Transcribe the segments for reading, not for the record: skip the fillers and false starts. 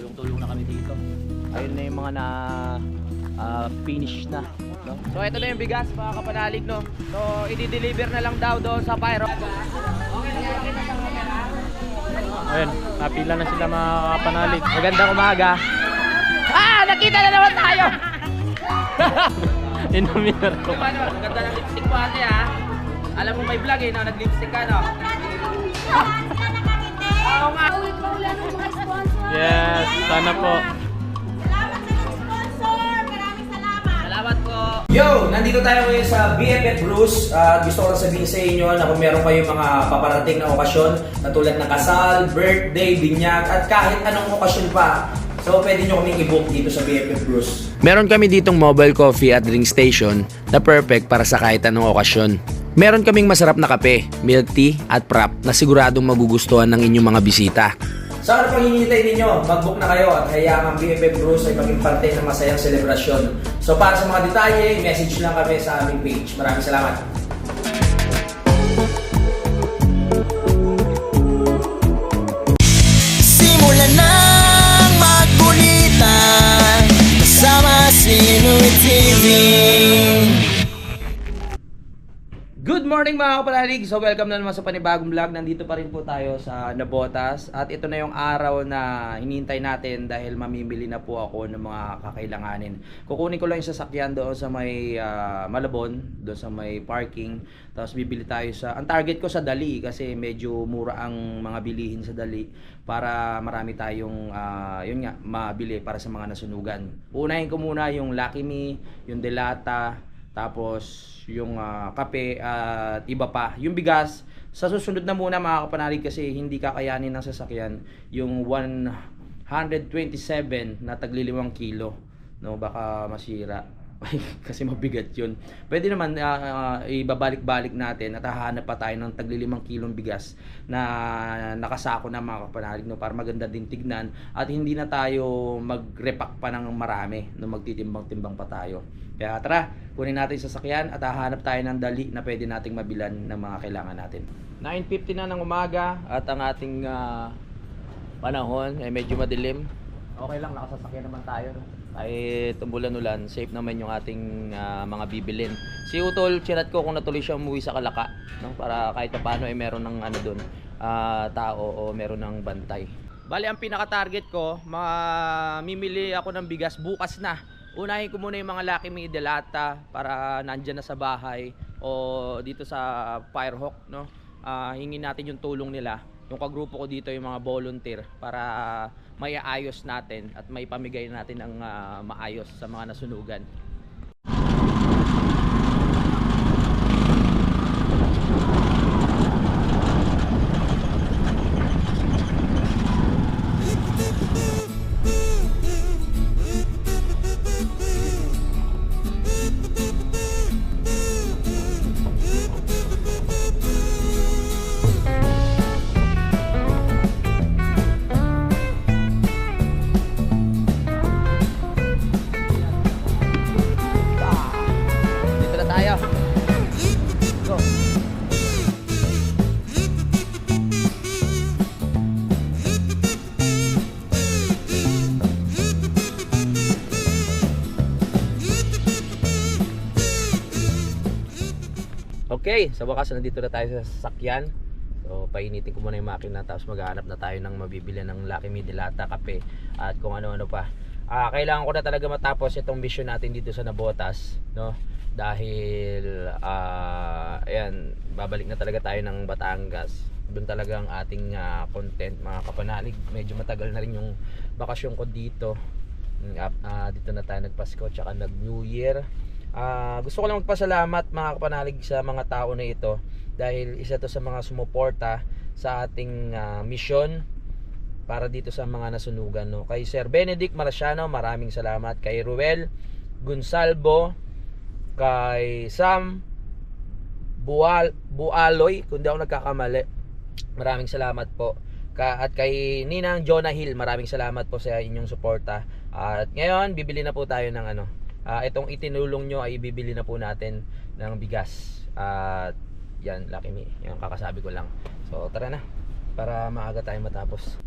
tulong-tulong na kami dito. Ayun na yung mga na finish na, no? So ito na yung bigas mga kapanalig, no? So i-deliver na lang daw doon sa Pyro. Ayun, napila na sila mga kapanalig. Magandang umaga. Nakita na naman tayo. Inomir ko. Ano, ganda ng lipstick mo ate ha. Alam mo may vlog no? Nag-lipstick ka no? Oo nga. Yes, sana po. Salamat sa inyong sponsor. Maraming salamat. Salamat po. Yo! Nandito tayo ngayon sa BFF Bruce. Gusto ko lang sabihin sa inyo na kung meron kayong mga paparating na okasyon na tulad ng kasal, birthday, binyag, at kahit anong okasyon pa, so pwede nyo kaming i-book dito sa BFF Bruce. Meron kami ditong mobile coffee at drink station na perfect para sa kahit anong okasyon. Meron kaming masarap na kape, milk tea at prop na siguradong magugustuhan ng inyong mga bisita. Sa ano pang hinihintay ninyo, mag-book na kayo at hayaan ang BFF Bruce ay maging parte ng masayang selebrasyon. So para sa mga detalye, message lang kami sa aming page. Maraming salamat. Simulan nang magbulitan kasama si Inuit TV. Good morning mga kapanalig! So welcome na naman sa panibagong vlog. Nandito pa rin po tayo sa Nabotas. At ito na yung araw na hinihintay natin dahil mamimili na po ako ng mga kakailanganin. Kukunin ko lang yung sasakyan doon sa may Malabon, doon sa may parking. Tapos bibili tayo sa... Ang target ko sa Dali kasi medyo mura ang mga bilihin sa Dali para marami tayong yun nga, mabili para sa mga nasunugan. Unahin ko muna yung Lucky Me, yung Delata, tapos yung kape at iba pa. Yung bigas, sa susunod na muna mga kapanalig kasi hindi kakayanin ng sasakyan yung 127 na tagli 5 kilo. No, baka masira. Kasi mabigat yun. Pwede naman ibabalik-balik natin at hahanap pa tayo ng tagli 5 kilong bigas na nakasako na mga kapanalig, no, para maganda din tignan at hindi na tayo mag-repack pa ng marami, no, magtitimbang-timbang pa tayo. Kaya tara, kunin natin yung sasakyan at hahanap tayo ng dali na pwede nating mabilan ng mga kailangan natin. 9:50 na ng umaga at ang ating panahon ay medyo madilim. Okay lang, nakasasakyan naman tayo, no? Ay tumbulan-ulan, safe naman yung ating mga bibilin. Si Utol, chinat ko kung natuloy siya umuwi sa Kalaka, no? Para kahit paano ay meron ng ano doon, tao o meron ng bantay. Bali, ang pinaka-target ko, mamimili ako ng bigas bukas na. Unahin ko muna yung mga Lucky Me Delata para nandyan na sa bahay o dito sa Firehawk, no? Hingin natin yung tulong nila. Yung kagrupo ko dito yung mga volunteer para maiayos natin at may pamigay natin ng maayos sa mga nasunugan. Okay, sa wakas nandito na tayo sa sasakyan. So painitin ko muna yung makina tapos maghahanap na tayo ng mabibili ng Lucky Me Delata, kape at kung ano-ano pa. Kailangan ko na talaga matapos itong mission natin dito sa Nabotas, no? Dahil ayan, babalik na talaga tayo ng Batangas. Doon talaga ang ating content mga kapanalig. Medyo matagal na rin yung bakasyon ko dito. Dito na tayo nagpasko tsaka nag New Year. Gusto ko lang magpasalamat mga kapanalig sa mga tao na ito dahil isa to sa mga sumuporta sa ating mission para dito sa mga nasunugan, no? Kay Sir Benedict Marciano, maraming salamat. Kay Ruel Gonsalvo, kay Sam Bualoy, kung di ako nagkakamali, maraming salamat po. At kay Ninang Jonah Hill, maraming salamat po sa inyong suporta. At ngayon bibili na po tayo ng itong itinulong nyo ay bibili na po natin ng bigas. At yan, Lucky Me, yung kakasabi ko lang. So tara na, para maaga tayo matapos.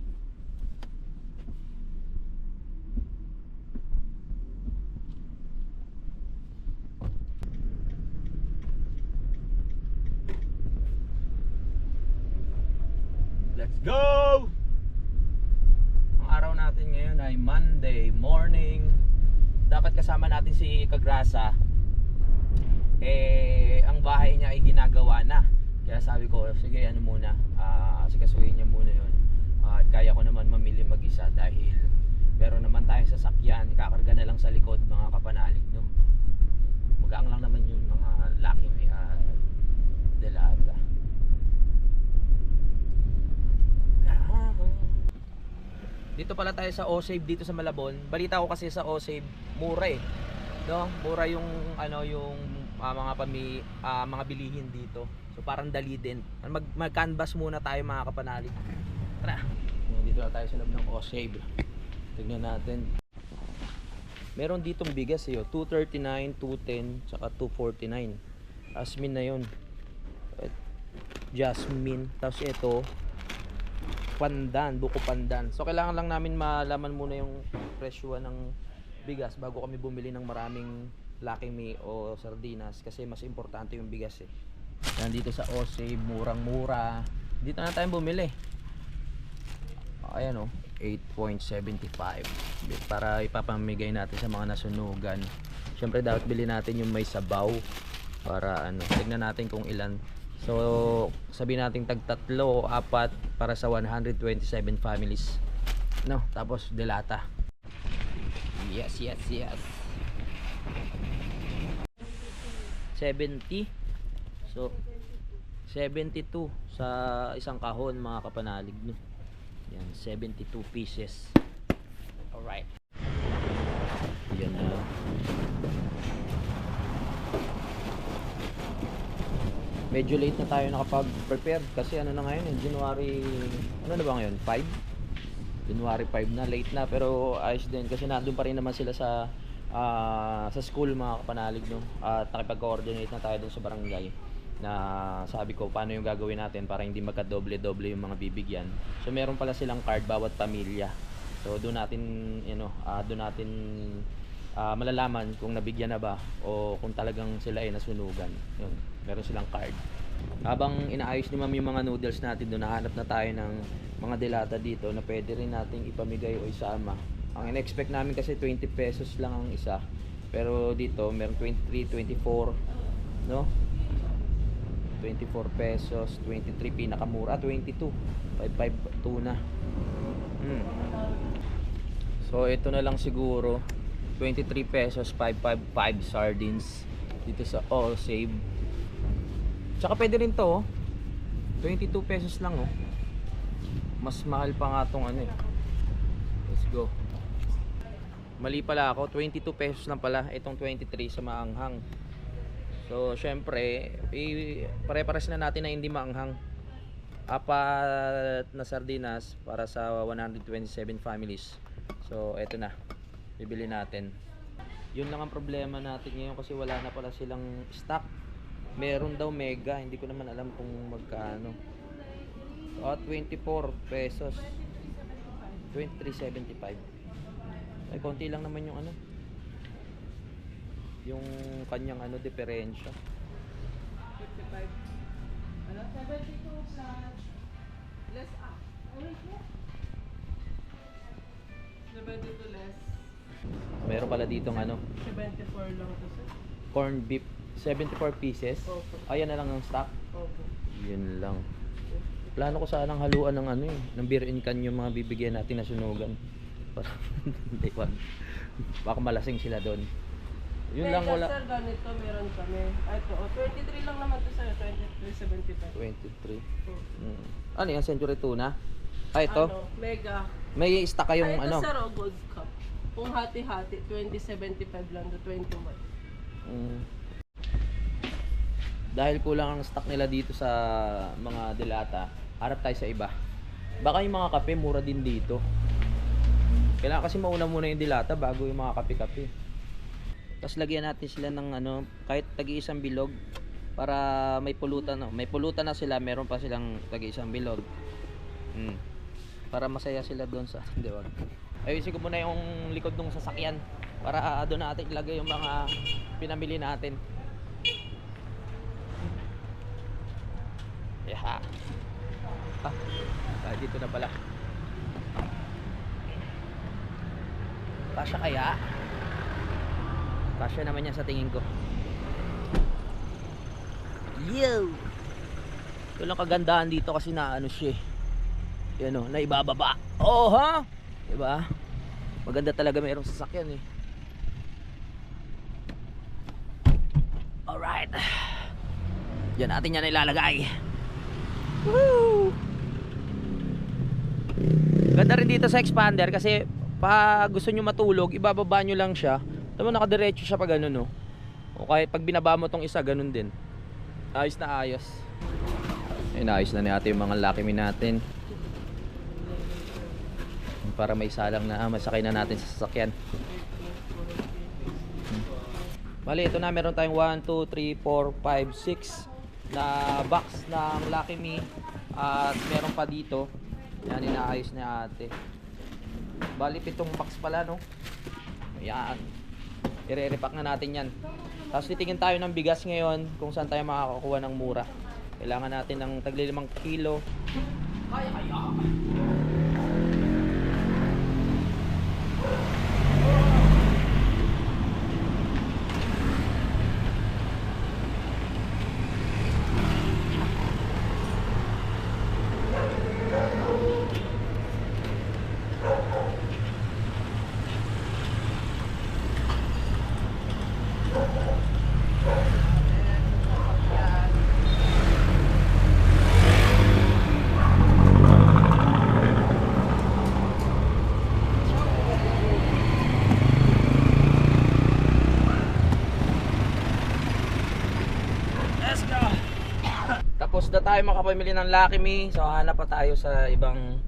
Go! Ang araw natin ngayon ay Monday morning. Dapat kasama natin si Kagrasa. Ang bahay niya ay ginagawa na. Kaya sabi ko, sige ano muna, sikasuhin niya muna yun. Kaya ko naman mamili mag-isa dahil meron naman tayong sasakyan, kakarga na lang sa likod mga kapanalig, no? Magaang lang naman yung mga laki may delata. Dito pala tayo sa O-Save dito sa Malabon. Balita ko kasi sa O-Save mura eh. No? Mura yung yung mga bilihin dito. So parang dali din. Mag-canvas muna tayo mga kapanalig. Tara. Dito na tayo sa loob ng O-Save. Tingnan natin. Meron ditong bigas eh, 239, 210, saka 249. Jasmine na 'yon. Jasmine. Tapos ito pandan, buko pandan. So kailangan lang namin malaman muna yung presyo ng bigas bago kami bumili ng maraming Lucky Me o sardinas kasi mas importante yung bigas eh. Yan dito sa O-Save, murang-mura. Dito na tayo bumili. Ayan 8.75 para ipapamigay natin sa mga nasunugan. Syempre dapat bili natin yung may sabaw para tignan natin kung ilan. So sabihin natin tag 3 o 4 para sa 127 families. No, tapos delata. Yes. 70. So 72 sa isang kahon mga kapanalig, no. Yan, 72 pieces. Alright. Yan na. Medyo late na tayo nakapag-prepare kasi na ngayon January, ano na ba ngayon? 5? January 5 na, late na pero ayos din kasi nandun pa rin naman sila sa school mga kapanalig, no? At nakipag-coordinate na tayo dun sa barangay na sabi ko paano yung gagawin natin para hindi magka-doble-doble yung mga bibigyan. So meron pala silang card bawat pamilya. So doon natin malalaman kung nabigyan na ba o kung talagang sila ay nasunugan. Yun, meron silang card. Habang inaayos ni ma'am yung mga noodles natin doon, nahanap na tayo ng mga delata dito na pwede rin nating ipamigay o isama. Ang in-expect namin kasi 20 pesos lang ang isa. Pero dito meron 23, 24, no? 24 pesos, 23 pinakamura, 22. 55 tuna. So ito na lang siguro. 23 pesos, 555 sardines dito sa O-Save. Tsaka pwede rin to 22 pesos lang mas mahal pa nga tong let's go. Mali pala ako, 22 pesos lang pala itong 23 sa maanghang. So syempre pare-pares na natin na hindi maanghang. 4 na sardinas para sa 127 families. So eto na, bibili natin. Yun lang ang problema natin ngayon kasi wala na pala silang stock. Meron daw mega, hindi ko naman alam kung magkano. 24 pesos, 23.75. Ay konti lang naman yung yung kanyang diferensya. 55. 72 plus less up. Wait, 72 less. Meron pala ditong 74 lang to, sir. corn beef, 74 pieces. Opo. Ayan na lang ang stock. Opo. Yun lang. Plano ko sanang haluan ng ng beer in can yung mga bibigyan natin na sunugan. Para hindi wag. Baka malasing sila doon. Yun lang wala. Sir, ganito meron kami. Ito, 23 lang naman to, sir. 23.75. 23. Oh. Ano yan? Century tuna? Ito? Mega. May stock kayong Ito, sir, gold cup. Kung hati-hati, 20.75 lang to 21. Dahil kulang ang stock nila dito sa mga delata, harap tayo sa iba. Baka yung mga kape mura din dito. Kailangan kasi mauna muna yung delata bago yung mga kape-kape. Tapos lagyan natin sila ng kahit tagi-isang bilog para may pulutan. May pulutan na sila, meron pa silang tagi-isang bilog. Para masaya sila doon sa, di ba? Ayusin ko muna yung likod ng sasakyan para doon natin ilagay yung mga pinamili natin. Yeah. Kahit dito na pala. Kasya kaya? Kasya naman yan sa tingin ko. Yo! Ito lang kagandahan dito kasi na ano siya. Yan o, naibababa. Oh ha? Diba? Maganda talaga mayroong sasakyan eh. Alright. Diyan natin yan ilalagay. Woo! Ganda rin dito sa expander kasi pag gusto nyo matulog, ibababa nyo lang siya. Tama, nakadiretso siya pag ano, no? O kahit pag binaba mo tong isa, ganun din. Ayos na ayos. Ayun, ayos na ni ate yung mga Lucky Me natin. Para may salang na masakay na natin sa sasakyan. Bali, ito na, meron tayong 1, 2, 3, 4, 5, 6 na box ng Lucky Me. At meron pa dito. Yan, inaayos ni ate. Bali, 7 box pala, no? Ayan. I-repack na natin yan. Tapos titingin tayo ng bigas ngayon kung saan tayo makakakuha ng mura. Kailangan natin ng tagli 5 kilo. Tapos na tayo makapamili ng Lucky Me. So hanap pa tayo sa ibang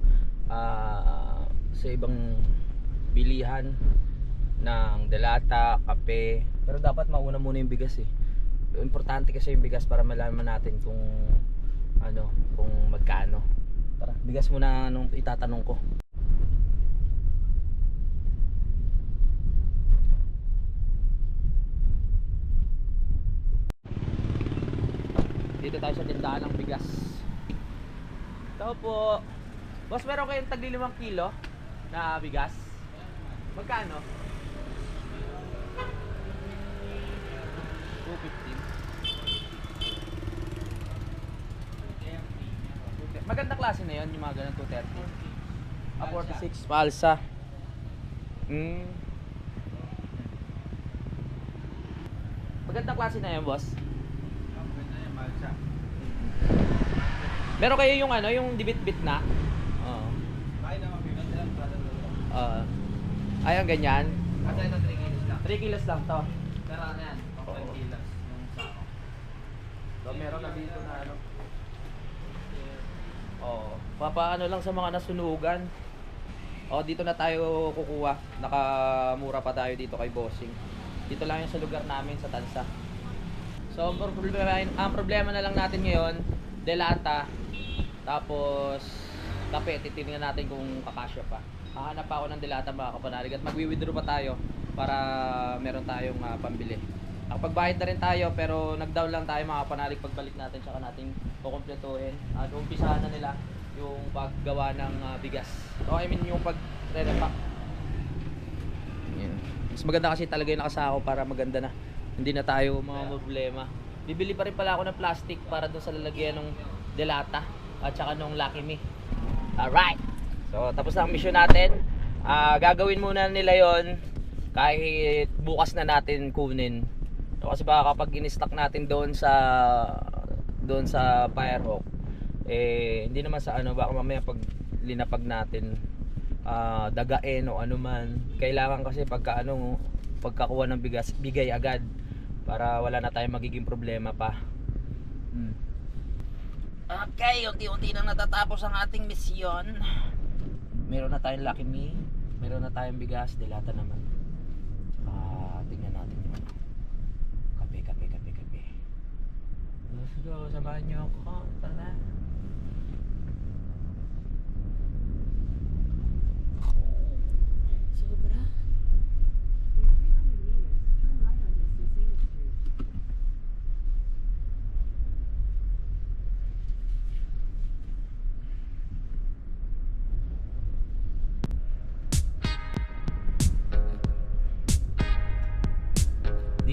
bilihan ng delata, kape. Pero dapat mauna muna yung bigas eh. Importante kasi yung bigas para malaman natin kung ano, kung magkano. Tara, bigas muna nung itatanong ko. Dito tayo sa tindahan ng bigas. Ito po. Boss, meron kayong tagli 5 kilo na bigas? Magkano? 215. Maganda klase na yun, yung mga ganun 230. 46. Palsa. Maganda klase na yun, boss. Meron kayo yung ano, yung dibit-bit na? Oo. Ay, ang ganyan. Kasi ito 3 kilos lang. 3 kilos lang to. Pero ano yan, 5 kilos yung sako. So, meron na dito na ano. Oo. Papaano lang sa mga nasunugan. O, dito na tayo kukuha. Nakamura pa tayo dito kay Bossing. Dito lang yung sa lugar namin sa Tansa. So, ang problema na lang natin ngayon, delata, tapos kape, titingnan natin kung kakasya pa. Hahanap pa ako ng delata mga kapanalig at magwi-withdraw pa tayo para meron tayong pambili. Nakapagbayad na rin tayo pero nag-down lang tayo mga kapanalig pagbalik natin tsaka natin kukumpletuhin. At umpisahan na nila yung paggawa ng bigas. So I mean yung pag-repack. Mas maganda kasi talaga yung nakasako para maganda na. Hindi na tayo mga problema. Bibili pa rin pala ako ng plastic para doon sa lalagyan ng delata at saka nung Lucky Me. Alright! So tapos na ang mission natin. Gagawin muna nila yon kahit bukas na natin kunin. So, kasi baka kapag in-stock natin doon sa Firehawk, eh hindi naman sa ano, baka mamaya pag linapag natin dagain o ano man. Kailangan kasi pagkakuha ng bigas, bigay agad para wala na tayong magiging problema pa. Okay, unti-unti nang natatapos ang ating misyon. Meron na tayong Lucky Me, meron na tayong bigas, delata naman. Tingnan natin yung kape. Let's go, samahan niyo ako. Tara. Sobra.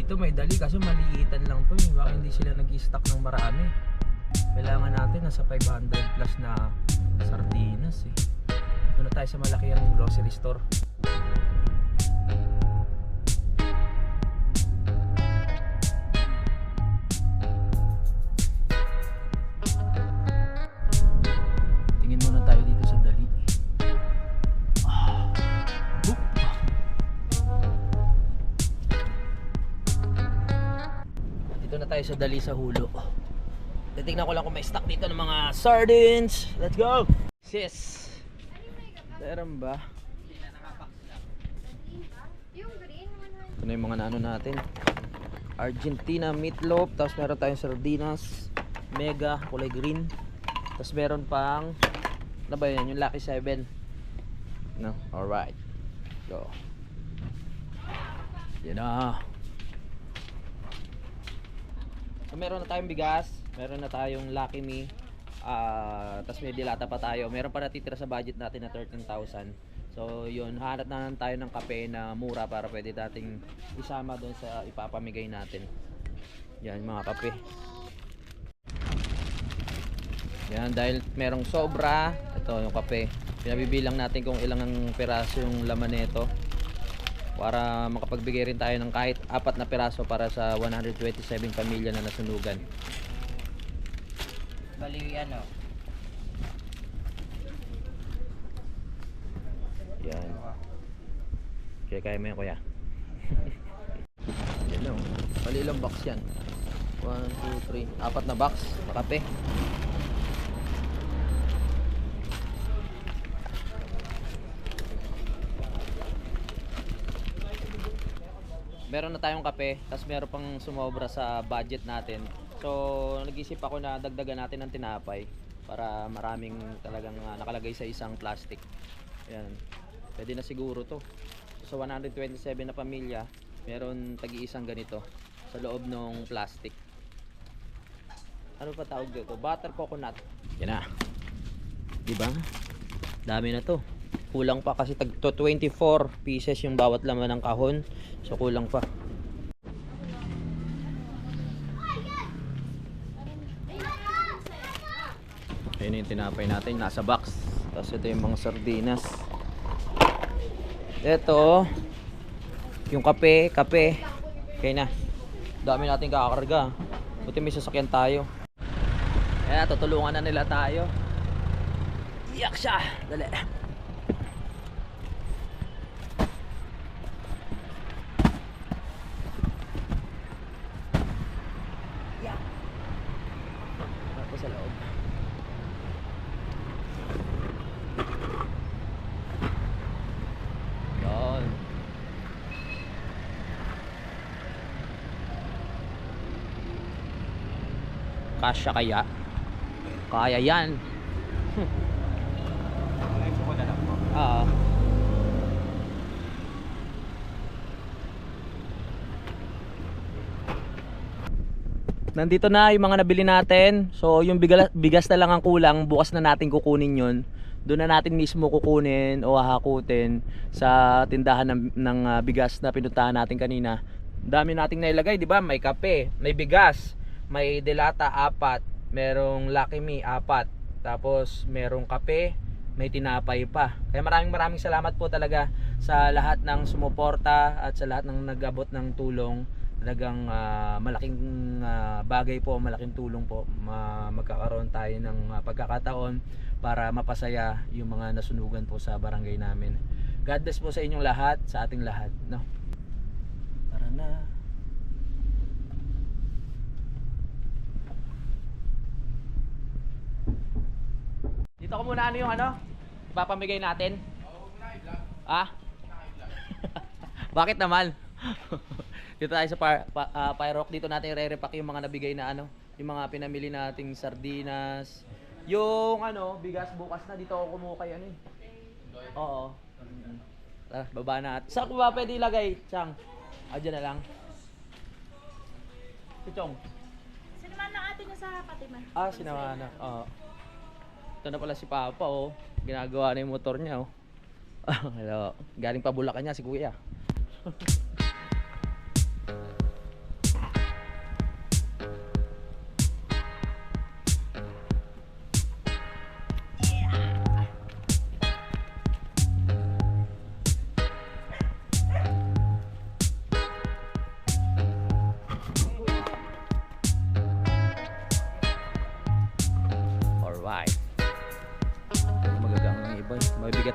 Dito may dali kasi maliitan lang to eh. Baka hindi sila nag-stock ng marami. Kailangan natin nasa 500 plus na sardinas eh. Doon na tayo sa malaki ang grocery store. Tingin muna tayo dito sa dali. Dito na tayo sa dali sa Hulo. Titignan ko lang kung may stock dito ng mga sardines. Let's go! Sis! Meron ba? Ito na yung mga naano natin. Argentina meatloaf. Tapos meron tayong sardinas. Mega, kulay green. Tapos meron pang ano ba yun? Yung Lucky 7. No? Alright. Go. Yan na. So meron na tayong bigas. Meron na tayong Lucky Me. Tapos may dilata pa tayo. Meron pa natitira sa budget natin na 13,000. So yun, hanap na lang tayo ng kape na mura para pwede nating isama doon sa ipapamigay natin. Yan mga kape. Yan, dahil merong sobra, ito yung kape. Pinabibilang natin kung ilang ang piraso yung laman nito para makapagbigay rin tayo ng kahit 4 na piraso para sa 127 pamilya na nasunugan. Bali ano? Yan. Kaya kaya mo yan, kuya. Yan lang. Bali ilang box yan? 1, 2, 3. 4 na box na kape. Meron na tayong kape, tapos meron pang sumobra sa budget natin. So, nag-isip ako na dagdagan natin ng tinapay para maraming talagang nakalagay sa isang plastic. Ayan. Pwede na siguro to. So, 127 na pamilya, meron tagi-isang ganito sa loob ng plastic. Ano pa tawag dito? Butter coconut. Yan na. Diba? Dami na to. Kulang pa kasi tag 24 pieces yung bawat laman ng kahon. So, kulang pa. Ayun yung tinapay natin, nasa box. Tapos ito yung mga sardinas. Ito yung kape. Okay na. Dami natin kakakarga. Buti may sasakyan tayo. Ayan, tutulungan na nila tayo. Iyak siya. Dali. Iyak. Ako sa loob. Yan. Kasya kaya? Kaya yan. Oo. Nandito na yung mga nabili natin. So yung bigas na lang ang kulang. Bukas na natin kukunin yun. Doon na natin mismo kukunin o hahakutin sa tindahan ng bigas na pinuntahan natin kanina. Dami nating nailagay, di ba? May kape, may bigas, may delata 4, merong Lucky Me 4, tapos merong kape, may tinapay pa. Kaya maraming salamat po talaga sa lahat ng sumuporta at sa lahat ng nag-abot ng tulong. Talagang malaking bagay po, malaking tulong po. Magkakaroon tayo ng pagkakataon para mapasaya yung mga nasunugan po sa barangay namin. God bless po sa inyong lahat, sa ating lahat, no? Tara na. Dito ko muna ano yung ipapamigay natin. Ah? Bakit naman? Dito tayo sa Pyrock. Dito natin i-repack yung mga nabigay na yung mga pinamili nating sardinas. Yung bigas bukas na dito ako kumuha kay Oo. Tara, baba na. Saan ko ba pwede ilagay, Chang? Diyan na lang. Si Chong. Sinamahan na ate niya sa Fatima. Sinamahan na. Oo. Ito na pala si Papa, oh. Ginagawa na yung motor niya, oh. Hello. Galing pa Bulacan niya si Kuya.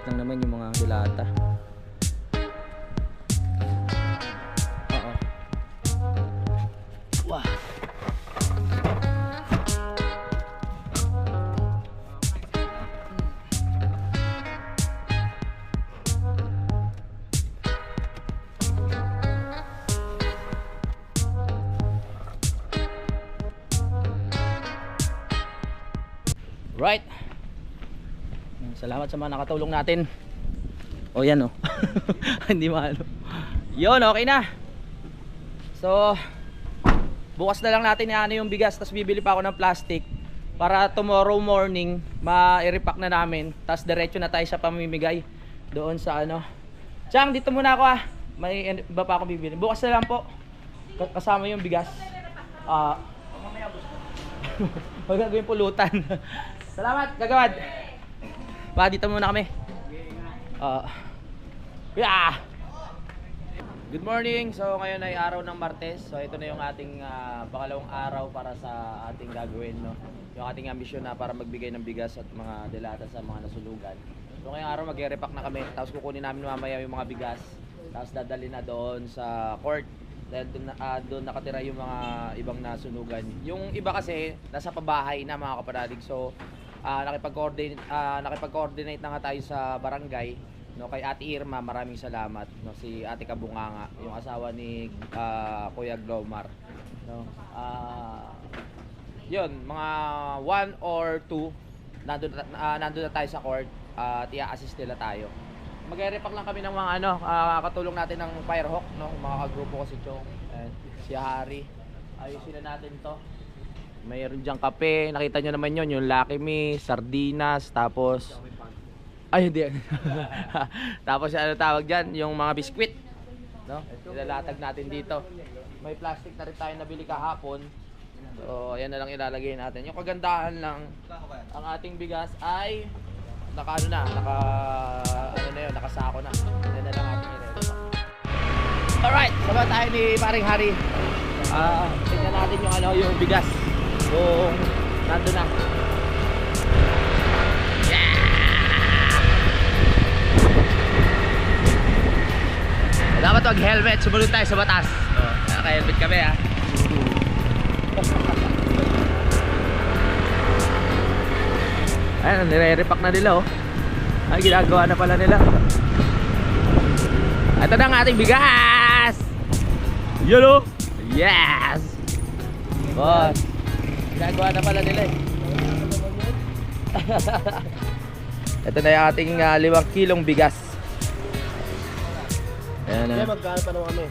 maliit lang naman yung mga dilata. Oo. Wow. Right. Salamat sa mga nakatulong natin. O yan o. Hindi maano. Yun, okay na. So, bukas na lang natin ano yung bigas. Tapos bibili pa ako ng plastic. Para tomorrow morning, ma-repack na namin. Tapos diretso na tayo sa pamimigay. Doon sa ano. Chang, dito muna ako ah. May iba pa akong bibili. Bukas na lang po. Kasama yung bigas. Huwag gagawin pulutan. Salamat, gagawad. Pa, dito muna kami. Yeah. Good morning. So ngayon ay araw ng Martes. So ito na yung ating pangalawang araw para sa ating gagawin, no. Yung ating ambisyon na para magbigay ng bigas at mga delata sa mga nasulugan. So ngayong araw magre-repack na kami. Tapos kukunin namin mamaya yung mga bigas. Tapos dadalhin na doon sa court. Dahil doon nakatira yung mga ibang nasunugan. Yung iba kasi nasa pabahay na, mga kapanalig. So nakipag-coordinate na nga tayo sa barangay, no, kay Ate Irma. Maraming salamat, no, si Ate Kabunganga, yung asawa ni Kuya Glomar, no. Yun, mga 1 or 2 nandun na tayo sa court at i-assist nila tayo. Magre-repack lang kami ng mga katulong natin ng Firehawk, no, mga kagrupo ko si Chong and si Harry. Ayusin na natin to. Mayroon diyang kape, nakita nyo naman yun, yung Lucky Me, sardinas, tapos ay hindi. Tapos ano tawag dyan, yung mga biskwit, no? Ilalatag natin dito. May plastic na rin tayo nabili kahapon. So ayan na lang ilalagay natin. Yung kagandahan lang, ang ating bigas ay nakasako na. Yan na lang ating i-repack. Alright, sabay tayo ni Paring Harry. Tingnan natin yung yung bigas. Kung nandun na. Yeah! Dapat wag helmet, sumunod tayo sa batas. Naka-helmet kami ha. Ayan, nire-repack na nila oh. Ay, ginagawa na pala nila. Ito na ang ating bigas. Yan oh. Yes. Boss, ginagawa na pala nila eh. Ito na yung ating 5 kilong bigas. Ayan na. Magkano pa naman kami?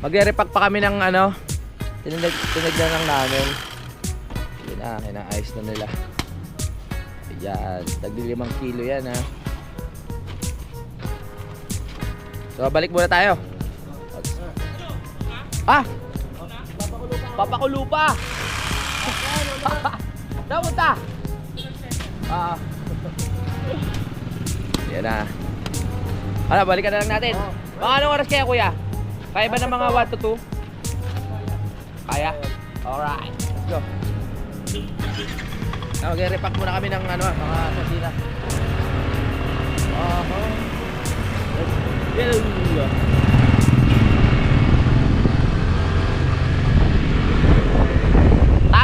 Magre-repack pa kami ng tinignan lang namin. Yun na, kinaayos na nila. Ayan, tagli 5 kilo yan ha. So balik muna tayo. Papakulo pa. Napunta. Yan na. Balikan na lang natin. Mga anong oras kaya kuya? Kaya ba ng mga 1 to 2? Kaya? Alright, let's go. Mag-repack muna kami ng mga sardinas. Let's go.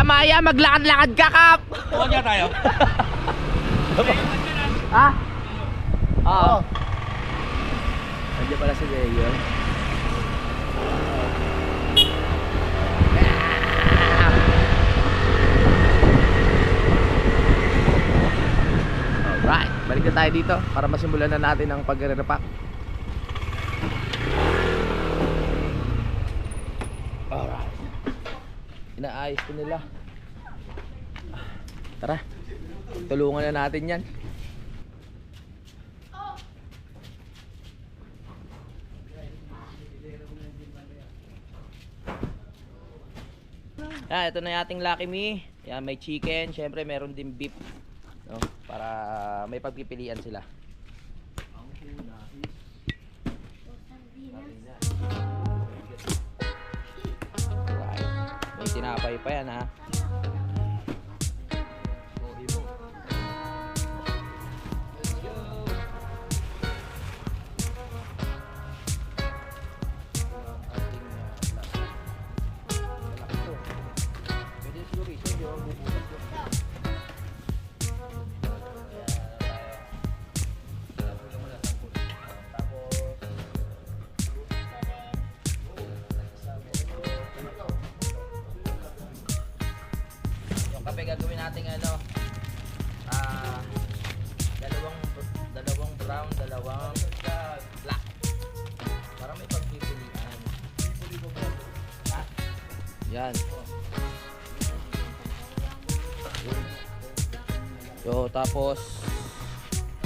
Tama yan, maglakad-lakad ka, Kap! Huwag nga tayo. Ha? Oo. Nandiyan pala si Mayor. Alright, balik na tayo dito para masimulan na natin ang pagre-repack. Alright. Inaayos ko nila. Tara, tulungan na natin yan. Ito na yung ating Lucky Me. Yan, may chicken, syempre meron din beef, no? Para may pagpipilian sila. Right. May tinapay pa yan ha. may gagawin nating ano, dalawang brown, dalawang black. Para may pagpipilian. Yan. Yo, tapos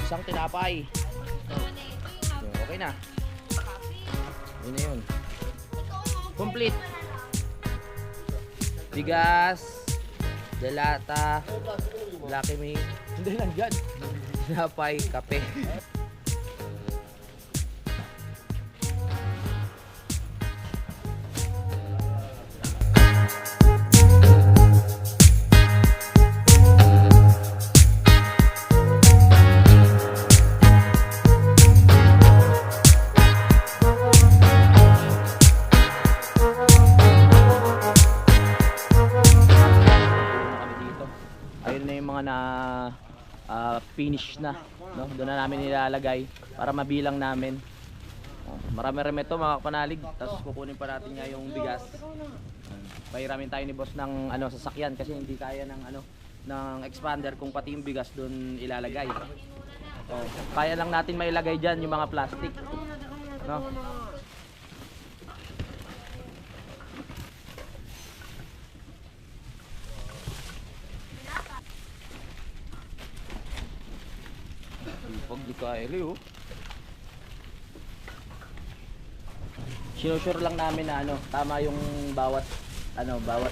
isang tinapay. Yo, okay na. Yun na yun. Complete. Bigas, delata, Lucky Me. Hindi lang dyan. Tinapay, kape. Ayun na yung mga na finish na, no? Doon na namin nilalagay para mabilang namin. Marami-rami ito mga kapanalig. Tapos kukunin pa natin nga yung bigas. Pahiramin tayo ni boss ng ano, sasakyan kasi hindi kaya ng ano, ng expander kung pati yung bigas doon ilalagay. Kaya lang natin mailagay diyan yung mga plastic, no? Pag di kaya oh. Sinusure lang namin na ano, tama yung bawat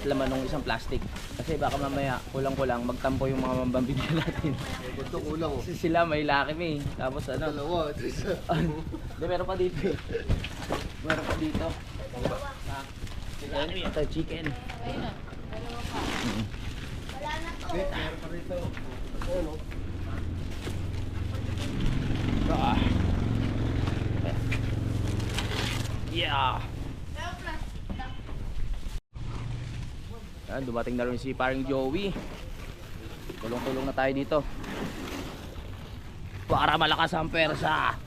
laman ng isang plastic. Kasi baka mamaya kulang-kulang magtampo yung mga mambibigyan natin. Ito kulang oh. Sila may Lucky Me. Tapos ano? Dalawa. Hindi, meron pa dito eh. Meron pa dito. Chicken. Ito, chicken. Meron pa rito. Ano? Yeah. Ayan, dumating na rin si paring Joey. Tulong-tulong na tayo dito para malakas ang persa.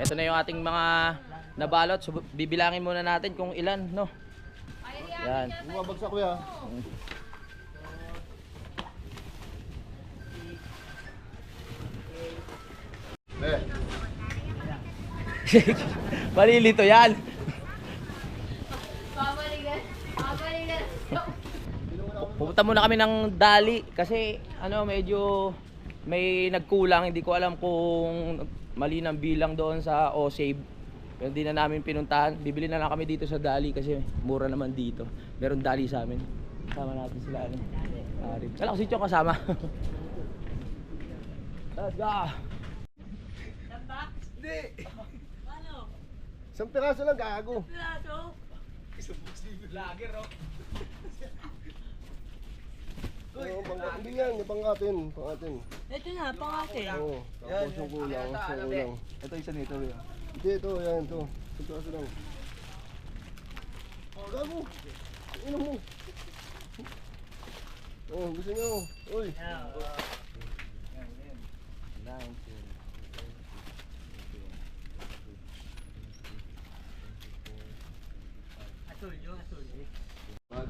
Ito na yung ating mga nabalot. So, bibilangin muna natin kung ilan, no? Yan. Bumabagsak kuya. Malilito yan. Pupunta muna kami ng Dali kasi ano, medyo may nagkulang. Hindi ko alam kung mali ng bilang doon sa O-Save. Pero hindi na namin pinuntahan. Bibili na lang kami dito sa Dali kasi mura naman dito. Meron Dali sa amin. Kasama natin sila ano. Kala ko si Chong kasama. Let's go. Hindi. Isang piraso lang gago. Lager, oh. Hindi yan, yung pangatin. Ito na, pangatin. Oo, tapos yung kulang. Ito isa nito. Hindi, ito, yan, ito. Isang piraso lang. Gago. Ino mo. Oh, gusto nyo. Uy.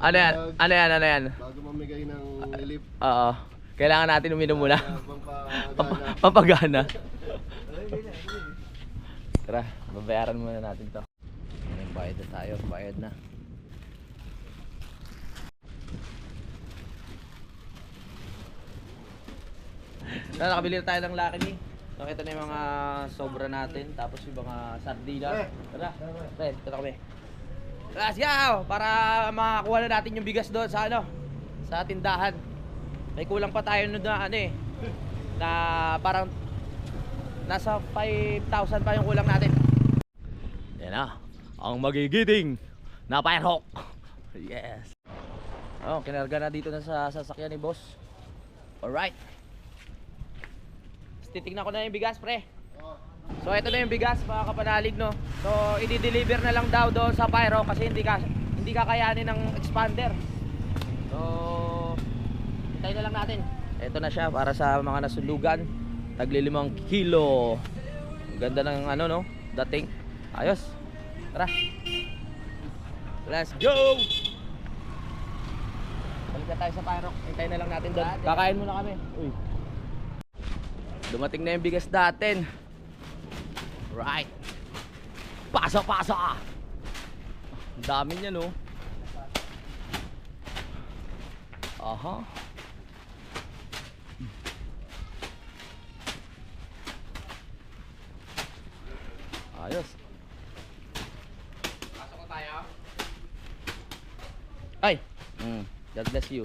Ano yan? Ano yan? Ano yan? Bago mamigay ng relief. Oo. Kailangan natin uminom muna. Pampagana. Papagana. Tara, babayaran muna natin to. Bayad na tayo. Bayad na. Nakabili na tayo ng Lucky Me. So, ito na yung mga sobra natin. Tapos yung mga sardinas. Tara, ito na kami. Let's go! Para makakuha na natin yung bigas doon sa ano, sa tindahan. May kulang pa tayo na ano eh. Na parang nasa 5,000 pa yung kulang natin. Yan na. Ang magigiting na Firehawk. Yes. Oh, kinarga na dito na sa sasakyan ni boss. Alright. titignan ko na yung bigas, pre. So ito na yung bigas, mga kapanalig, no. So i-deliver na lang daw doon sa Pyro kasi hindi kakayanin ng expander. So hintayin na lang natin. Ito na siya para sa mga nasulugan. Tagli 5 kilo. Ang ganda ng ano, no, dating. Ayos. Tara. Let's go. Balik na tayo sa Pyro. Hintayin na lang natin doon. Kakain muna kami. Uy. Dumating na yung bigas natin. Right. Pasa. Ang dami niya, no. Aha. Ayos. Pasok ko tayo. Ay. God bless you.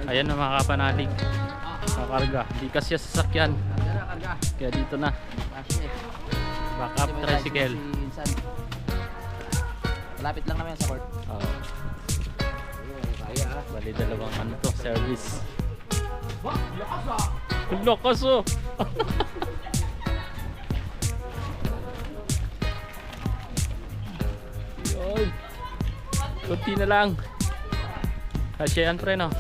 Ayan na mga kapanalig. Kakarga. Hindi kasi siya sasakyan. Kaya dito na. Backup tricycle. Malapit lang naman yan sa court. Oo. Bali dalawang ano to, service. Lakas oh! Yun. Kunti na lang. Kasya yan pre, no?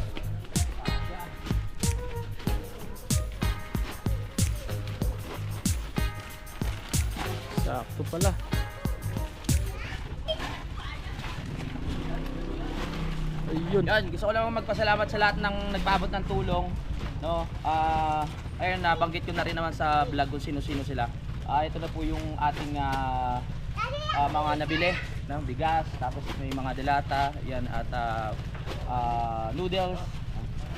Sakto pala. Ayun. Yan, gusto ko lang magpasalamat sa lahat ng nagpaabot ng tulong, no. Ayun, nabanggit ko na rin naman sa vlog kung sino-sino sila. Ito na po yung ating mga nabili ng bigas, tapos may mga delata, yan, at noodles.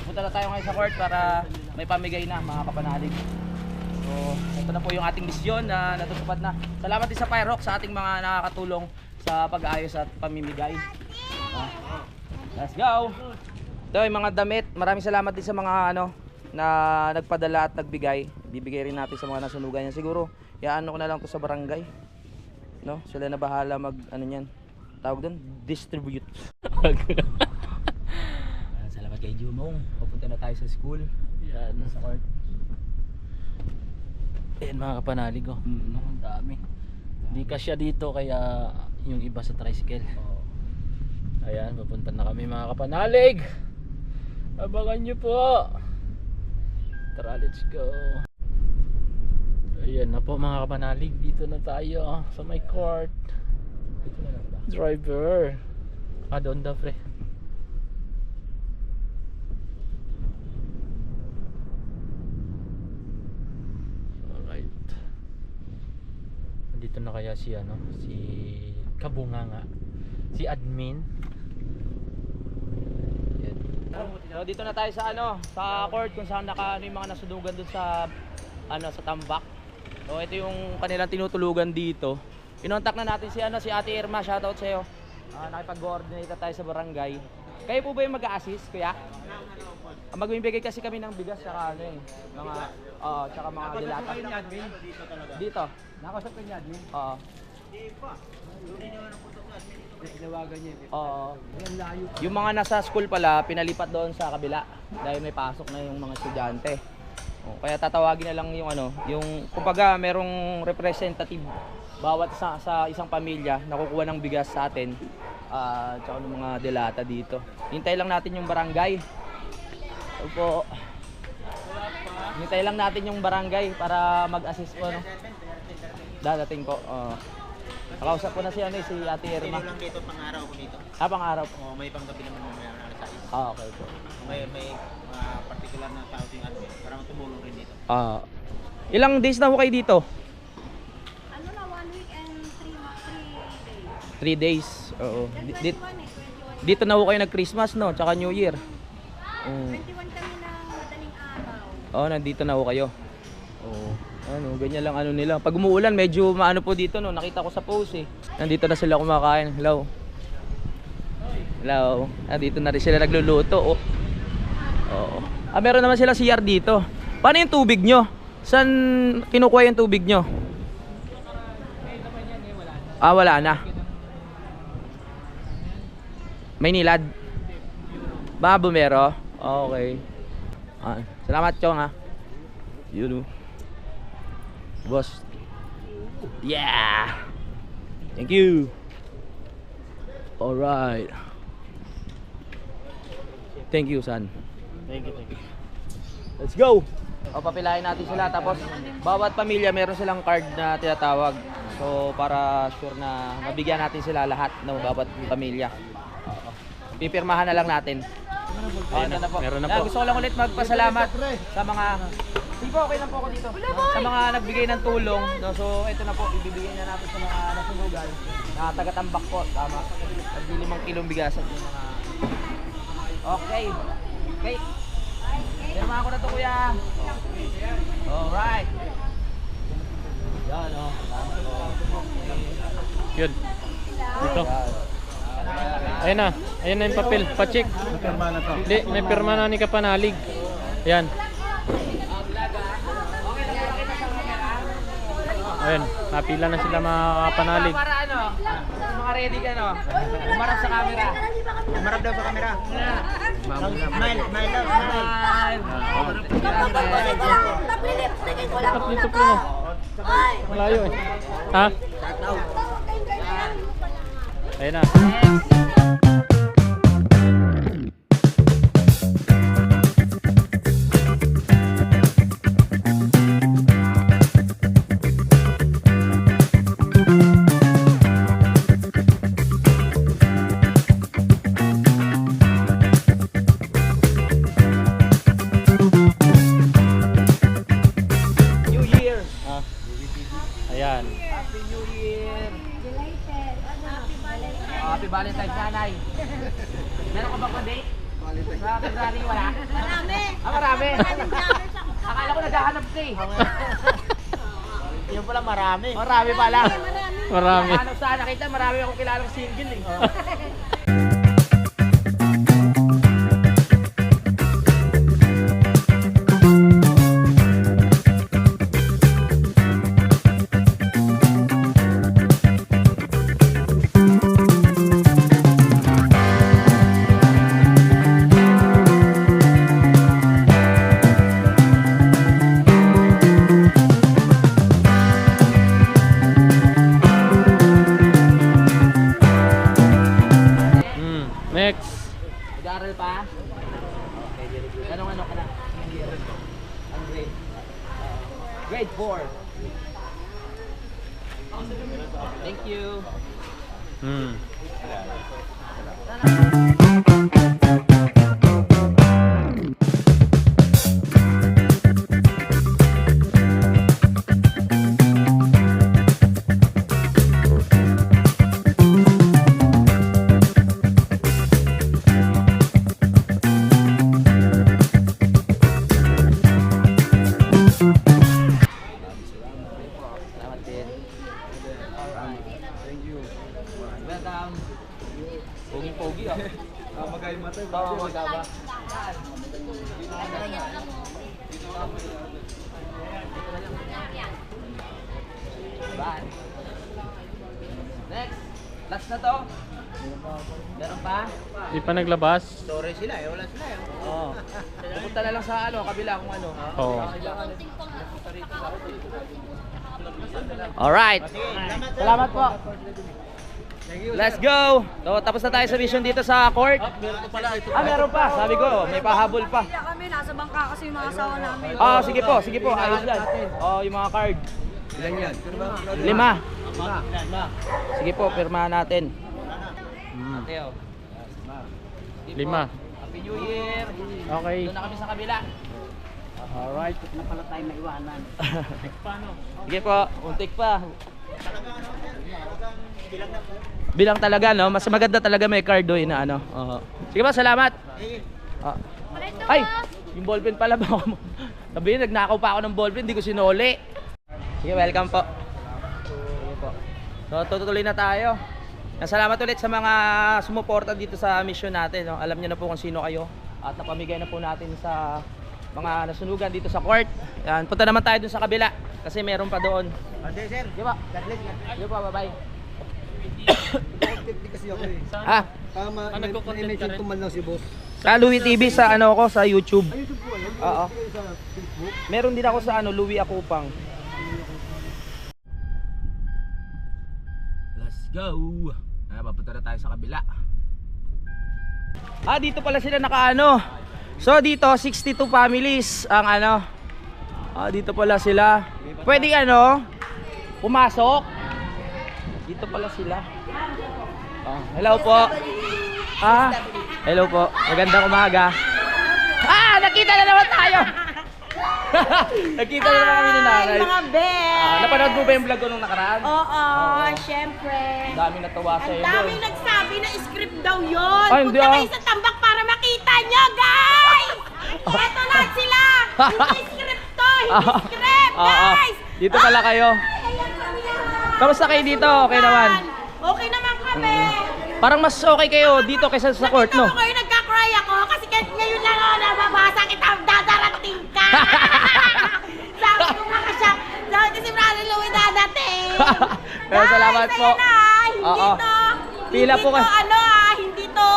Punta na tayo ngayon sa court para may pamigay na, mga kapanalig. So, ito na po yung ating misyon na natutupad na. Salamat din sa Pyrox sa ating mga nakakatulong sa pag-aayos at pamimigay. Let's go! Ito yung mga damit. Maraming salamat din sa mga na nagpadala at nagbigay. Bibigay rin natin sa mga nasunugan yan. Siguro, iaano ko na lang to sa barangay. No? Sila na bahala mag niyan. Tawag doon, distribute. Salamat kay Jumong. Papunta na tayo sa school. Yan. Sa court. Ayan mga kapanalig oh. Ang dami. Hindi kasya dito kaya yung iba sa tricycle. Ayan, papunta na kami mga kapanalig. Abangan nyo po. Tara, let's go. Ayan na po mga kapanalig. Dito na tayo sa my court. Driver. Doon daw pre. Alright. Dito na kaya si si Kabunganga, si admin. So dito na tayo sa sa court kung saan yung mga nasunugan dun sa sa tambak. So ito yung kanilang tinutulugan dito. Inontak na natin si si Ate Irma, shoutout sa iyo. Nakipag-coordinate tayo sa barangay. Kayo po ba yung mag-a-assist, kuya? Magbibigay kasi kami ng bigas saka mga tsaka mga dilata. Dito. Nakasap ko niya admin? Oo. Yung mga nasa school pala, pinalipat doon sa kabila dahil may pasok na yung mga estudyante. Kaya tatawagin na lang yung yung kumbaga merong representative bawat sa isang pamilya nakukuha ng bigas sa atin. Tsaka ng mga delata dito. Hintay lang natin yung barangay. Opo. Hintay lang natin yung barangay para mag-assist po Dadating po. Nakausap ko na si si Ate Irma. lang dito, pang-araw ko dito. Pang-araw. O may panggabi naman mamaya na alas 6. Okay po. May particular na tao yung admin para tumulong rin dito. Ilang days na ho kayo dito? Ano na, 1 week and 3 days. 3 days. Oo. 21 eh, 21. Dito na ho kayo nag-Christmas, no? Tsaka New Year. 21 kami ng madaling araw. Oo, nandito na ho kayo. Oo. Ano, ganyan lang ano nila. Pag umuulan, medyo maano po dito, no? Nakita ko sa post eh. Nandito na sila kumakain. Hello. Hello. Dito na rin sila nagluluto, oh. Oo. Meron naman sila CR dito. Paano yung tubig nyo? Saan kinukuha yung tubig nyo? Wala na. May nilad? Bumero? Okay. Salamat, Chong, ha. Yun, boss. Yeah. Thank you. Alright. Thank you, son. Thank you. Let's go. Papilahin natin sila, tapos bawat pamilya meron silang card na tinatawag. So para sure na mabigyan natin sila lahat ng bawat pamilya. Pipirmahan na lang natin. Ito na po. Meron na po. Gusto ko lang ulit magpasalamat sa mga Sige po, okay lang po ako dito. Sa mga nagbigay ng tulong, no? So ito na po, ibibigay na natin sa mga nasunugan na taga-Tambak po, tama. Tagli 5 kilong bigas at yung mga Okay. Pirma ko na to, kuya. Alright. Yan, oh. Yun. Dito. Ayun na yung papel. Pa-check. Hindi, may pirma na ni Kapanalig. Ayan. Ayun, napila na sila mga Kapanalig. Para ano? Mga ready ka, no? Umarap sa camera. Umarap daw sa camera. Smile daw, Dito po mo. Malayo eh. Ha? Ayun na. New Year. Ayan. Happy New Year. Happy Valentine's, nanay. Meron ka ba pa date? Sa February, wala? Marami. Marami. Akala ko naghahanap ka eh. Yung pala marami. Marami pala. Marami. Naghahanap sana kita, marami akong kilalang single eh. Next. Nag-aaral pa? Okay, very good. Anong ano ka na? Ang grade? Grade 4. Thank you. Salamat din. Alright. Thank you. Welcome. Pogi-pogi ah. Magay mata. Oo, magaba. Bye. Next. Last na to. Meron pa? Di pa naglabas. Sorry sila eh, wala sila eh. Oo. Pupunta na lang sa ano, kabila kung ano. Oo. Alright. Salamat po. Let's go. So, tapos na tayo sa mission dito sa court. Meron pa. Sabi ko, may pahabol pa. Kami, nasa bangka kasi yung mga asawa namin. Sige po. Ayos yan. Yung mga card. Ilan yan? 5. Sige po, pirmahan natin. Hmm. Ate, oh. 5. Happy New Year! Okay. Doon na kami sa kabila. Alright. Sige po, untik pa. Bilang talaga, no? Mas maganda talaga may card doon na ano. Oo. Sige ba, salamat. Ah. Ay, yung ballpen pala ba ako? Sabihin, nagnakaw pa ako ng ballpen, hindi ko sinuli. Sige, welcome po. Sige po. So, tutuloy na tayo. Salamat ulit sa mga sumuporta dito sa mission natin, no? Alam niyo na po kung sino kayo at napamigay na po natin sa mga nasunugan dito sa court. Yan, punta naman tayo dun sa kabila kasi meron pa doon. Sir. Di ba? Di ba, bye-bye. Kasi ako eh. Ah, Tama, nagko-content ka rin? tumal lang si boss. sa Louie TV sa ano ko sa YouTube. Ay, YouTube po, ayun. Oo. Sa Facebook. Meron din ako sa ano Louie Akupang. Let's go. Papunta na tayo sa kabila. Ah, dito pala sila nakaano. So dito 62 families ang ano. Ah, dito pala sila. Pwede ano pumasok. Dito pala sila. Oh, hello po. Ah, hello po. Magandang umaga. Ah, nakita na naman tayo. Nakita na naman kami ni Nanay. Mga best! Ah, napanood mo ba yung vlog ko nung nakaraan? Oo, syempre. Ang daming natawa sa Ang iyo. daming nagsabi na script daw yun. Ay, hindi, Punta ah. kayo sa tambak para makita nyo, guys! Eto na sila! Hindi script to! Hindi script, guys! Dito pala kayo. Ayan kami yan. Kamusta kayo dito? Okay naman. Okay naman kami. Parang mas okay kayo dito kaysa sa court, no? Nakita mo kayo nagka-cry ako kasi ngayon lang ako nababasa kita dadarating ka. Sabi ko mga siya, sabi ko si Brother Louie dadating. Pero salamat Guys, po. ayan na, hindi Oo. to, Pila hindi po to ka- hindi to.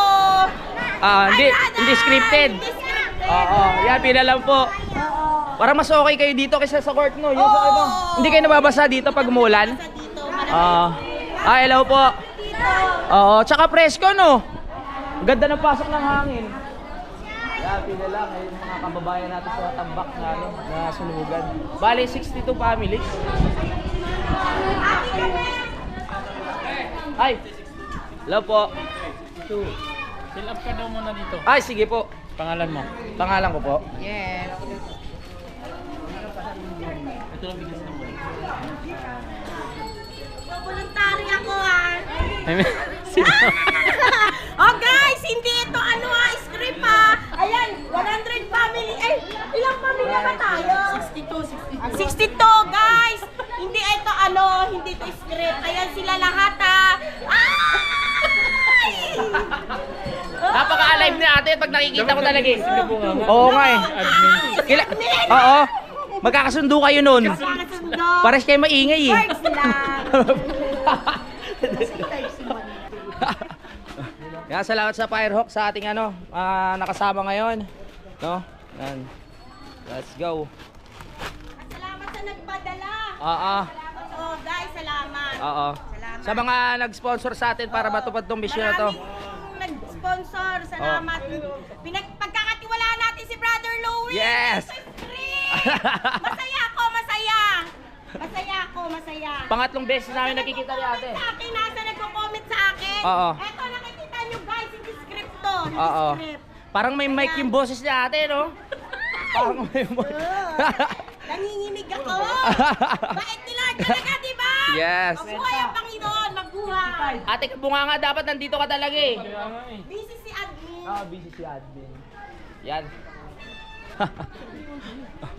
Hindi scripted. Hindi scripted. Oo, yan, pila lang po. Oo. Parang mas okay kayo dito kaysa sa court, no? Yung sa Oo. iba. Hindi kayo nababasa dito pag umulan? Sa dito, Hello po. dito. Oo, tsaka presko, no? Ganda ng pasok ng hangin. Yan, pila lang. Yung mga kababayan natin sa tambak na, ano, na sunugan. Bali, 62 families. Ay! Hello po. Fill up ka daw muna dito. Ay, sige po. Pangalan mo. Pangalan ko po. Yes. Ito lang bigas ng balik. Voluntary ako ah. Sino? Oh guys, hindi ito ano script Ayan, 100 family. Eh, ilang pamilya ba tayo? 62 guys. Hindi ito hindi ito script. Ayan sila lahat Ay! Napaka-alive ni ate pag nakikita ko talaga eh. Sinubukan mo. Oo nga eh. Admin. Oo. Magkakasundo kayo nun. Kakasundo. Pares kayo maingay eh. Words lang. Yan, salamat sa Firehawk sa ating nakasama ngayon. No? Yan. Let's go. Salamat sa nagpadala. Oo. Oo, guys, salamat. Oo. Salamat. Sa mga nag-sponsor sa atin para matupad tong mission na to. Maraming nag-sponsor. Salamat. Pagkakatiwalaan natin si Brother Louie. Yes! Masaya ako, masaya. Masaya ako, masaya. Pangatlong beses namin nakikita ni ate. Sa akin, nasa nagko-comment sa akin. Oo. Eto, nakikita nyo guys, hindi script to. Hindi Oo. script. Parang may mic yung boses ni ate, no? Parang may mic. Nanginginig ako. Bait ni Lord talaga, di ba? Yes. Mabuhay ang Panginoon, mabuhay. Ate, bunga nga dapat nandito ka talaga eh. Busy si admin. Busy si admin. Yan.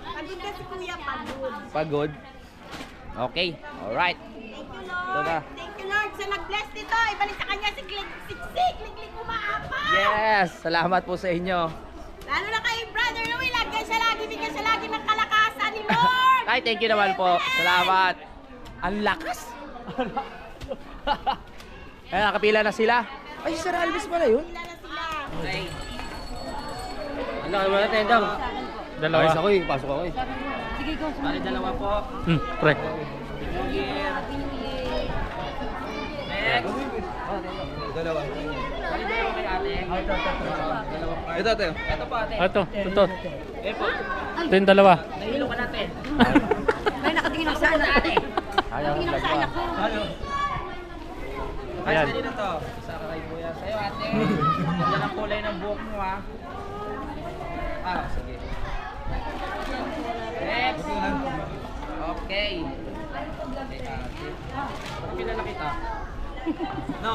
Pagod ka si Kuya, pagod. Pagod. Okay. Alright. Thank you, Ito Lord. na. Thank you, Lord. Sa nag-bless nito, ibalik sa kanya si Siksik. Liglig umaapa. Yes. Salamat po sa inyo. Lalo na kay Brother Louie. Bigyan siya lagi ng kalakasan ni Lord. Ay, thank you naman po. Salamat. Ang lakas. Ay, nakapila na sila. Ay, si Sir Alvis pala yun. Sila na sila. Ano kayo mga tendang? Dalawa. Ayos ako eh, pasok ako eh. Bali, dalawa po. Pre. Next. Dalawa. Bali, dalawa kay ate. Ito, ito. Ito po ate. Ito. Eh po. Ito yung dalawa. Nahilo ka natin. May nakatingin ako sa anak. Ayaw, vlog pa. Ayan. kanina to. Isa ka kay Kuya. Sa'yo ate. Ganda ng kulay ng buhok mo ha. Ah, sige. Next. Okay. Okay, ate. Parang kilala kita. No,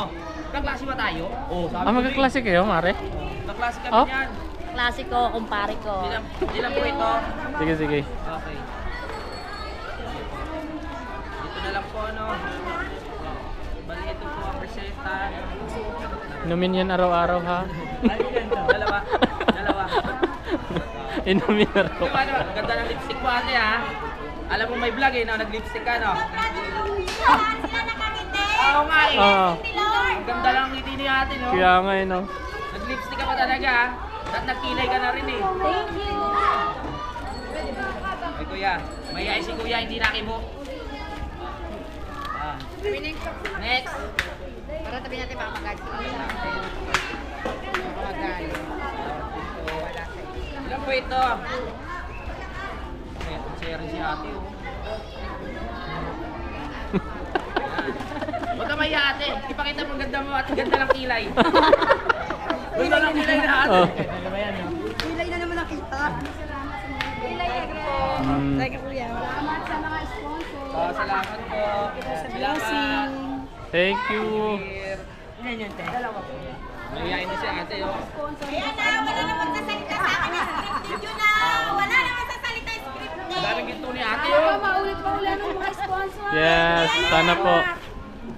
kaklase ba tayo? Oh, sabi ko Magkaklase kayo, Mare? kaklase kami Oh? yan. Klasiko, kumpare ko. Di lang po ito. Sige, sige. Okay. Dito na lang po ano. Bali ito po ang reseta. Inumin yan araw-araw, ha? Dalawa. Dalawa. Inumin Di araw. ba, ano? Ganda ng lipstick mo ate ha. Alam mo may vlog eh, no? Nag-lipstick ka no? Oo nga eh. Oo. Ang ganda lang ng ngiti ni ate no? Kaya nga, no? Nag-lipstick ka pa talaga ha. At nagkilay ka na rin eh. Thank you. Ay kuya, mahihain si kuya, hindi nakibo. Ah. Next. Para tabi natin mga magalit. Ilan po ito? Ay, share si ate oh. Huwag ka mahiya ate. Ipakita mo ang ganda mo at ganda ng kilay. Ganda ng kilay na ate. Oh. Pilay na naman nakita. Pilay Mm. Thank you, kuya. Salamat sa mga sponsor. Oh, salamat po. Salamat. Thank you. Yan, te. Dalawa po. Mahihain na si ate oh. Ayan na, wala naman sasalita sa akin yung script yun na. Wala naman sasalita yung script niya. Ang daming ginto ni ate oh. Maulit pa ulit ng mga sponsor. Yes, sana po.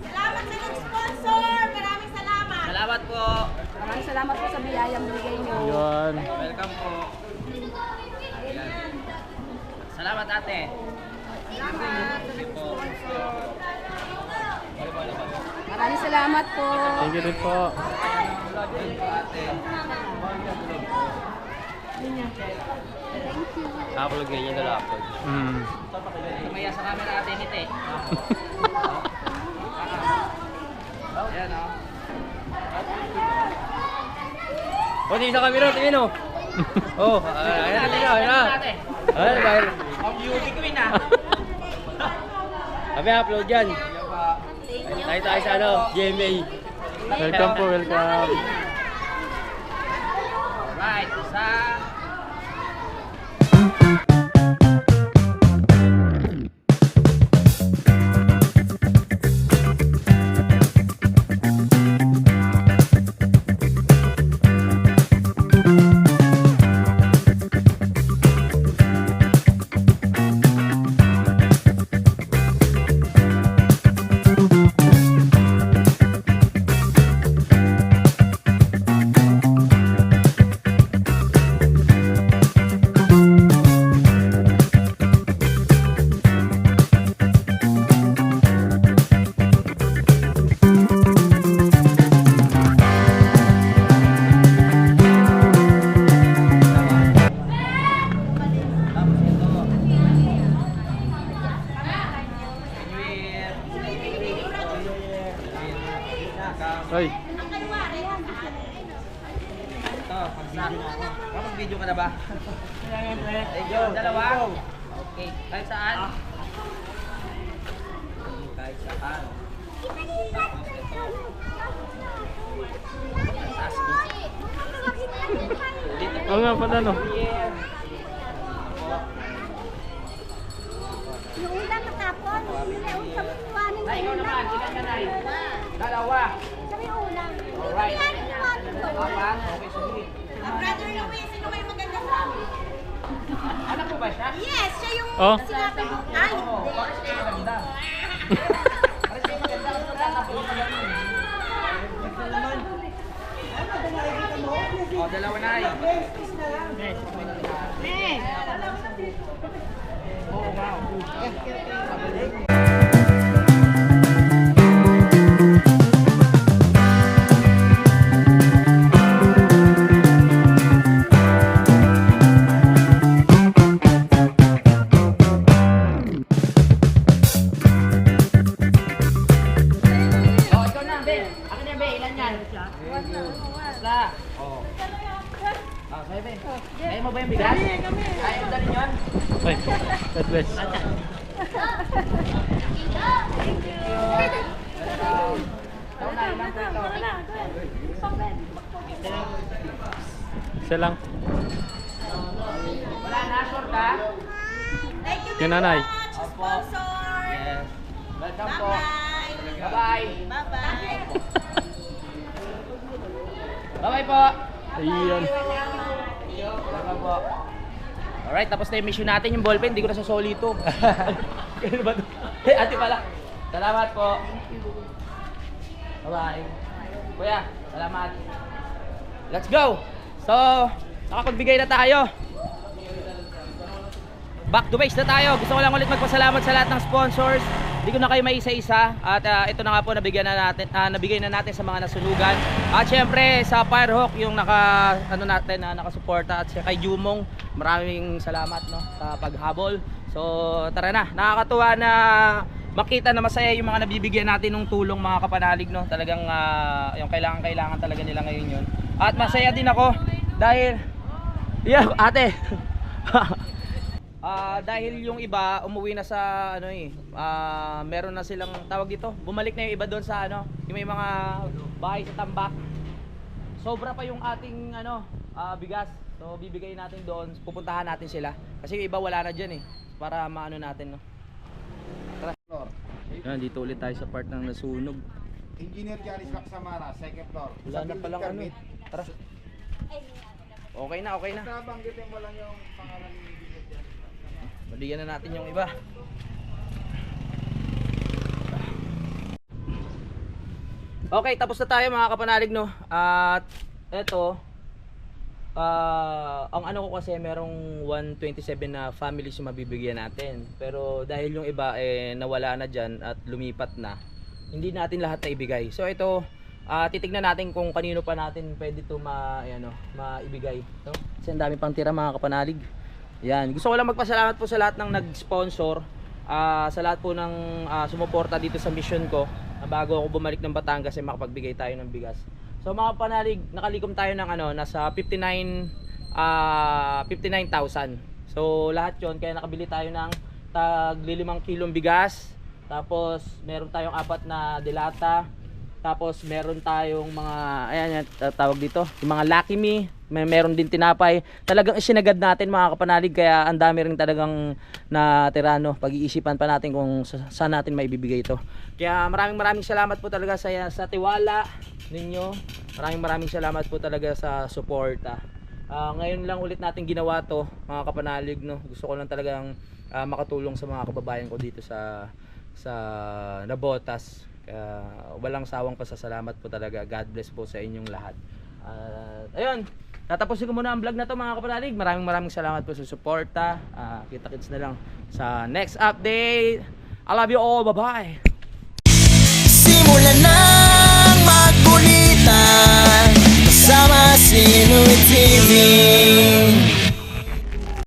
Salamat sa mga sponsor. Maraming salamat. Salamat po. Maraming salamat po sa biyayang binigay niyo. Yun. Welcome po. Ayan. Salamat ate. Maraming salamat po. Thank you din po. Upload ganyan na upload. Mm. Tumaya sa camera ate nite. Ayan oh. O, di sa camera, tingin o. Oh, ayan na. Ate. Ayan, dahil. Ang beauty queen ah. Kami upload yan. Tayo tayo sa ano, GMA. Welcome po, welcome. Alright, sa Ay, ito, kapag-video ka na ba? Thank you. Dalawa? Okay. Kahit saan? Kahit saan. oo nga pala, no? Yung ulan matapon, yung kamutuanin Nay, ikaw naman. Ilan ka, Nay? Dalawa. Sabi yung ulan. Alright. Yan, yung ating Apat. Okay, sige. Brother Louis, sino kayo maganda sa amin? Anak mo ba siya? Yes, siya yung Oh. sinabi mo. Ay, Oo. Bakit siya maganda? Bakit siya maganda? Ang tatapos mo lang yun. Oh, dalawa na ay. Oo, wow. Oh, ikaw na, Be. Akin na, Be. Ilan yan? Isla. Oh. Ah, sa'yo, Be. Kaya mo ba yung bigas? Kaya mo dalhin yun? Ay, God bless. Ikaw na. Isa lang. Wala na, sure ka? Thank you Yung nanay. very much, sponsor. Yes. Welcome po. Bye-bye. Bye-bye. Bye-bye. Bye-bye po. Ayun. Welcome po. Alright, tapos na yung mission natin. Yung ballpen, hindi ko na sasoli ito. Kailan ba ito? Hey, ate pala. Salamat po. Bye-bye. Kuya, salamat. Let's go! So, nakapagbigay na tayo. Back to base na tayo. Gusto ko lang ulit magpasalamat sa lahat ng sponsors. Hindi ko na kayo maisa-isa. At ito na nga po, nabigay na natin sa mga nasunugan. At syempre sa Firehawk, yung nakasuporta. At kay Jumong, maraming salamat sa paghabol. So tara na, nakakatuwa na makita na masaya yung mga nabibigyan natin ng tulong, mga kapanalig. Talagang yung kailangan talaga nila ngayon yun. At masaya din ako dahil ate dahil yung iba umuwi na sa meron na silang tawag dito, bumalik na yung iba doon sa yung may mga bahay sa tambak. Sobra pa yung ating bigas. So bibigay natin doon, pupuntahan natin sila kasi yung iba wala na diyan para maano natin Tara. Yan, dito ulit tayo sa part ng nasunog. Engineer Jaris Laksamana, second floor. Wala na palang Tara. Okay na. Nabanggitin mo lang yung pangalan ni Engineer Jaris. Balikan na natin yung iba. Okay, tapos na tayo mga kapanalig At eto ang ko kasi merong 127 na families yung mabibigyan natin. Pero dahil yung iba nawala na dyan at lumipat na, hindi natin lahat na ibigay. So ito, titignan natin kung kanino pa natin pwede ito maibigay. Kasi ang dami pang tira mga kapanalig. Yan, gusto ko lang magpasalamat po sa lahat ng nag-sponsor, sa lahat po ng sumuporta dito sa mission ko bago ako bumalik ng Batangas makapagbigay tayo ng bigas. So mga kapanalig, nakalikom tayo ng nasa 59,000. So lahat 'yon, kaya nakabili tayo ng tag 5 kilong bigas. Tapos meron tayong 4 na delata. Tapos meron tayong mga tawag dito, yung mga Lucky Me, meron din tinapay. Talagang isinagad natin mga kapanalig, kaya ang dami rin talagang natira pag-iisipan pa natin kung saan natin maibibigay ito. Kaya maraming salamat po talaga sa tiwala ninyo. Maraming salamat po talaga sa suporta. Ngayon lang ulit natin ginawa to mga kapanalig Gusto ko lang talagang makatulong sa mga kababayan ko dito sa Nabotas. Walang sawang pasasalamat po talaga. God bless po sa inyong lahat. Ayun, tatapusin ko muna ang vlog na to mga kapanalig. Maraming salamat po sa suporta. Kita-kits na lang sa next update. I love you all. Bye-bye. Simulan ng magkulitan kasama si Inuit TV.